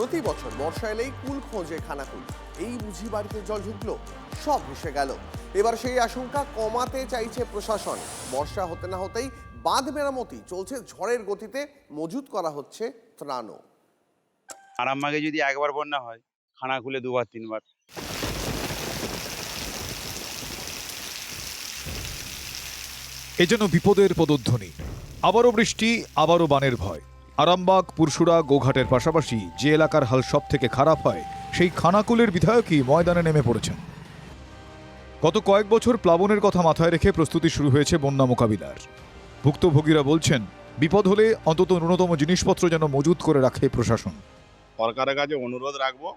প্রতি বছর বর্ষা এলেই কুল খোঁজে খানাকুল। এই বুঝি বাড়িতে জল ঢুকলো, সব ভেসে গেল। এবার সেই আশঙ্কা কমাতে চাইছে প্রশাসন। বর্ষা হতে না হতেই বাঁধ মেরামতি চলছে ঝড়ের গতিতে, মজুত করা হচ্ছে ত্রাণও। আরামবাগে যদি একবার বন্যা হয়, খানাকুলে দুবার তিনবার। এ যেন বিপদের পদধ্বনি। আবারও বৃষ্টি, আবারও বানের ভয়। আরামবাগ, পুরশুরা, গোঘাটের পাশাপাশি যে এলাকার হাল সব থেকে খারাপ হয়, সেই খানাকুলের বিধায়কই ময়দানে নেমে পড়েছেন। গত কয়েক বছর প্লাবনের কথা মাথায় রেখে প্রস্তুতি শুরু হয়েছে বন্যা মোকাবিলার। ভুক্তভোগীরা বলছেন, বিপদ হলে অন্তত ন্যূনতম জিনিসপত্র যেন মজুত করে রাখে প্রশাসন। সরকারের কাছে অনুরোধ রাখবো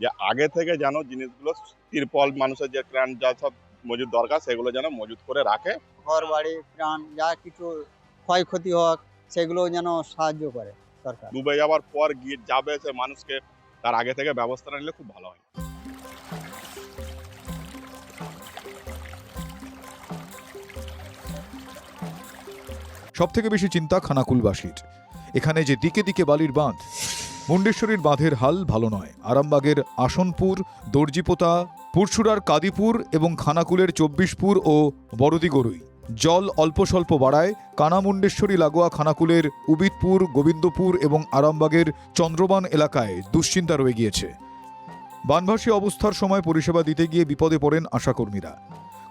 যে আগে থেকে যেন জিনিসগুলো, তিরপল, মানুষের যে ত্রাণ যা সব মজুদ দরকার সেগুলো যেন মজুত করে রাখে। ঘর বাড়ি ত্রাণ যা কিছু ক্ষয়ক্ষতি হোক সেগুলো যেন সাহায্য করে সরকার। ডুবে যাওয়ার পর গিয়ে যাবে সে মানুষকে, তার আগে থেকে ব্যবস্থা নিলে খুব ভালো হয়। সবথেকে বেশি চিন্তা খানাকুলবাসীর। এখানে যে দিকে দিকে বালির বাঁধ, মুন্ডেশ্বরীর বাঁধের হাল ভালো নয়। আরামবাগের আসনপুর, দর্জিপোতা, পুরশুরার কাদিপুর এবং খানাকুলের 24পুর ও বড়দিগরুই জল অল্প স্বল্প বাড়ায় কানামুন্ডেশ্বরী লাগোয়া খানাকুলের উবিদপুর, গোবিন্দপুর এবং আরামবাগের চন্দ্রবান এলাকায় দুশ্চিন্তা রয়ে গিয়েছে। বানভাসী অবস্থার সময় পরিষেবা দিতে গিয়ে বিপদে পড়েন আশাকর্মীরা।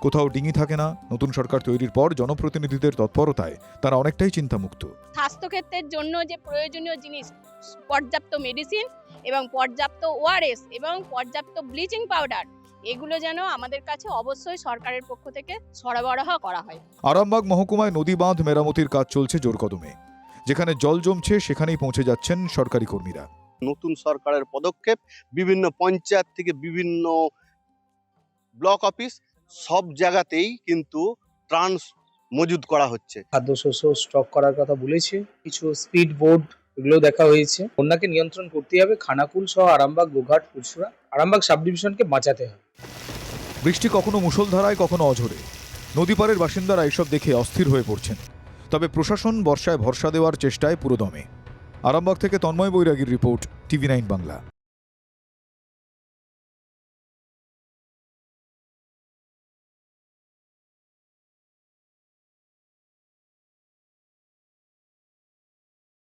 কোথাও ডিঙি থাকে না। নতুন সরকার তৈরির পর জনপ্রতিনিধিদের তৎপরতায় তারা অনেকটাই চিন্তামুক্ত। স্বাস্থ্যক্ষেত্রের জন্য যে প্রয়োজনীয় জিনিস, পর্যাপ্ত মেডিসিন এবং পর্যাপ্ত ওআরএস এবং পর্যাপ্ত ব্লিচিং পাউডার, এগুলো যেন আমাদের কাছে অবশ্যই সরকারের পক্ষ থেকে সরবরাহ করা হয়। আরামবাগ মহকুমায় নদী বাঁধ মেরামতির কাজ চলছে জোরকদমে। যেখানে জল জমছে সেখানেই পৌঁছে যাচ্ছেন সরকারি কর্মীরা। নতুন সরকারের পদক্ষেপ, বিভিন্ন পঞ্চায়েত থেকে বিভিন্ন ব্লক অফিস, সব জায়গাতেই কিন্তু ত্রাণ মজুদ করা হচ্ছে। খাদ্যশস্য স্টক করার কথা বলেছে, কিছু স্পিড বোর্ড এগুলো দেখা হয়েছে। বন্যাকে নিয়ন্ত্রণ করতে হবে। খানাকুল সহ আরামবাগ, গোঘাট, পুরশুরা, আরামবাগ সাব ডিভিশনকে বাঁচাতে হবে। বৃষ্টি কখনো মুষলধারায়, কখনো অঝোরে। নদীপাড়ের বাসিন্দারা এসব দেখে অস্থির হয়ে পড়ছেন। তবে প্রশাসন বর্ষায় ভরসা দেওয়ার চেষ্টায় পুরোদমে। আরামবাগ থেকে তন্ময় বৈরাগীর রিপোর্ট, TV9 বাংলা।